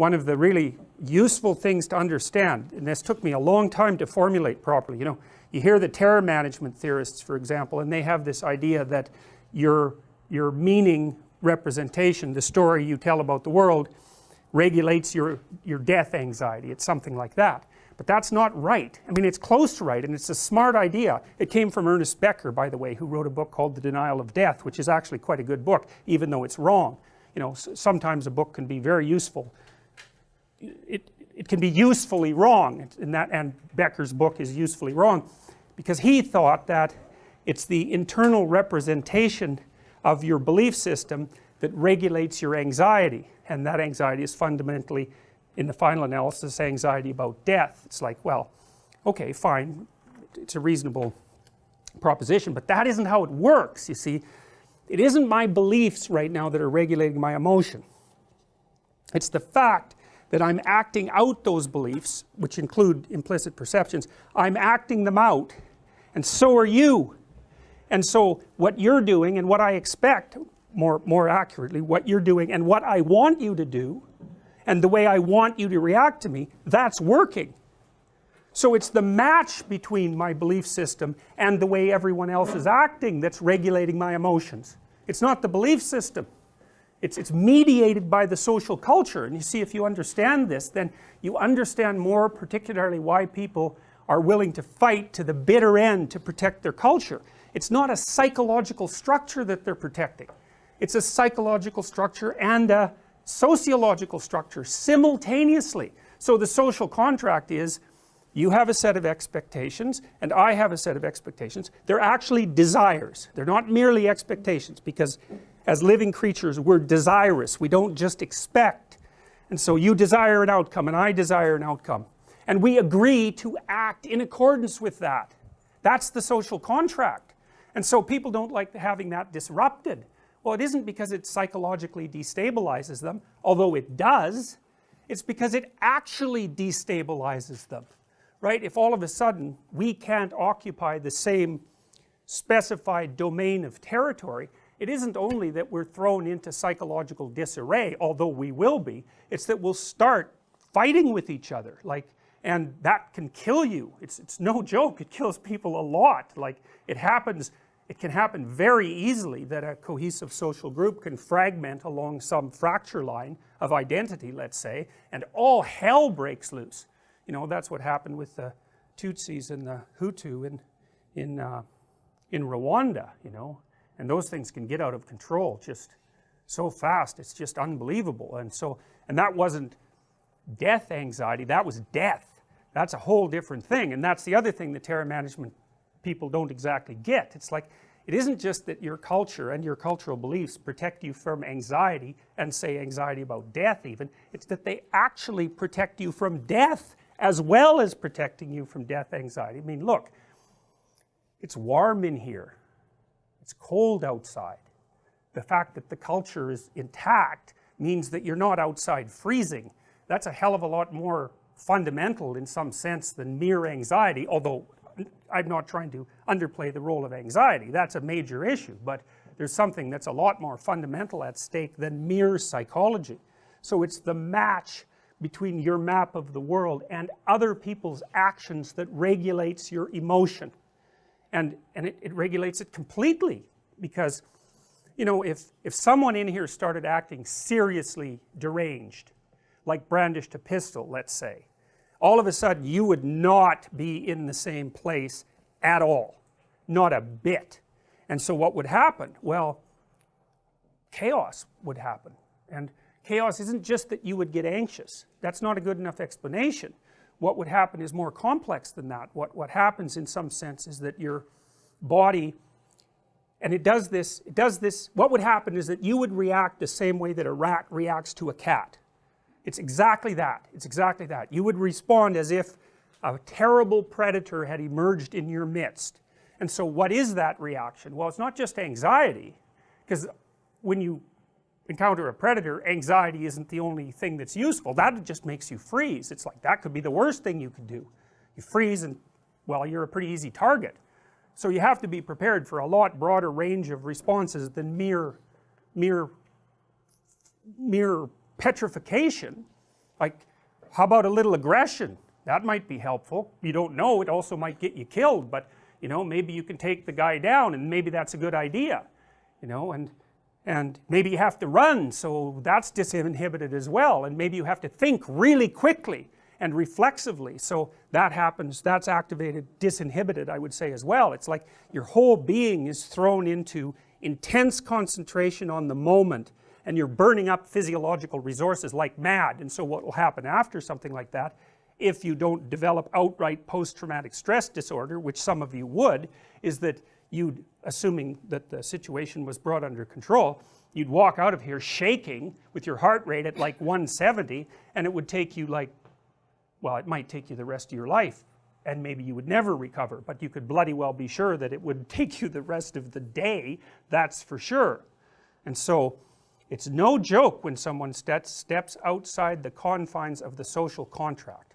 one of the really useful things to understand, and this took me a long time to formulate properly. You know, you hear the terror management theorists, for example, and they have this idea that your meaning representation, the story you tell about the world, regulates your death anxiety. It's something like that. But that's not right. I mean, it's close to right, and it's a smart idea. It came from Ernest Becker, by the way, who wrote a book called The Denial of Death, which is actually quite a good book, even though it's wrong. You know, sometimes a book can be very useful. It can be usefully wrong, and Becker's book is usefully wrong, because he thought that it's the internal representation of your belief system that regulates your anxiety, and that anxiety is fundamentally, in the final analysis, anxiety about death. It's like, well, okay, fine, it's a reasonable proposition, but that isn't how it works, you see. It isn't my beliefs right now that are regulating my emotion. It's the fact that I'm acting out those beliefs, which include implicit perceptions. I'm acting them out, and so are you. And so what you're doing and what I expect, more accurately, what you're doing and what I want you to do, and the way I want you to react to me, that's working. So it's the match between my belief system and the way everyone else is acting that's regulating my emotions. It's not the belief system. It's mediated by the social culture. And you see, if you understand this, then you understand more particularly why people are willing to fight to the bitter end to protect their culture. It's not a psychological structure that they're protecting. It's a psychological structure and a sociological structure simultaneously. So the social contract is, you have a set of expectations and I have a set of expectations. They're actually desires. They're not merely expectations, because as living creatures we're desirous. We don't just expect. And so you desire an outcome and I desire an outcome, and we agree to act in accordance with that. That's the social contract. And so people don't like having that disrupted. Well, it isn't because it psychologically destabilizes them, although it does. It's because it actually destabilizes them, right? If all of a sudden we can't occupy the same specified domain of territory, it isn't only that we're thrown into psychological disarray, although we will be, it's that we'll start fighting with each other, like, and that can kill you. It's no joke. It kills people a lot. Like, it can happen very easily that a cohesive social group can fragment along some fracture line of identity, let's say, and all hell breaks loose. You know, that's what happened with the Tutsis and the Hutu in Rwanda, you know, and those things can get out of control just so fast. It's just unbelievable. And that wasn't death anxiety, that was death. That's a whole different thing, and that's the other thing that terror management people don't exactly get. It's like, it isn't just that your culture and your cultural beliefs protect you from anxiety, and say anxiety about death even, it's that they actually protect you from death as well as protecting you from death anxiety. I mean, look, it's warm in here, it's cold outside. The fact that the culture is intact means that you're not outside freezing. That's a hell of a lot more fundamental in some sense than mere anxiety, although I'm not trying to underplay the role of anxiety. That's a major issue, but there's something that's a lot more fundamental at stake than mere psychology. So it's the match between your map of the world and other people's actions that regulates your emotion, and it regulates it completely. Because, you know, if someone in here started acting seriously deranged, like brandished a pistol, let's say, all of a sudden you would not be in the same place at all, not a bit. And so what would happen? Well, chaos would happen. And chaos isn't just that you would get anxious. That's not a good enough explanation. What would happen is more complex than that. What happens in some sense is that your body, and it does this, what would happen is that you would react the same way that a rat reacts to a cat. It's exactly that. It's exactly that. You would respond as if a terrible predator had emerged in your midst. And so what is that reaction? Well, it's not just anxiety, because when you encounter a predator, anxiety isn't the only thing that's useful. That just makes you freeze. It's like, that could be the worst thing you could do. You freeze and, well, you're a pretty easy target. So you have to be prepared for a lot broader range of responses than mere petrification Like, how about a little aggression? That might be helpful. You don't know, it also might get you killed, but you know, maybe you can take the guy down, and maybe that's a good idea, you know, and maybe you have to run, so that's disinhibited as well, and maybe you have to think really quickly and reflexively, so that happens, that's activated, disinhibited, I would say, as well. It's like your whole being is thrown into intense concentration on the moment, and you're burning up physiological resources like mad. And so what will happen after something like that, if you don't develop outright post-traumatic stress disorder, which some of you would, is that you'd, assuming that the situation was brought under control, you'd walk out of here shaking with your heart rate at like 170, and it would take you like, well, it might take you the rest of your life, and maybe you would never recover, but you could bloody well be sure that it would take you the rest of the day, that's for sure. And so it's no joke when someone steps outside the confines of the social contract.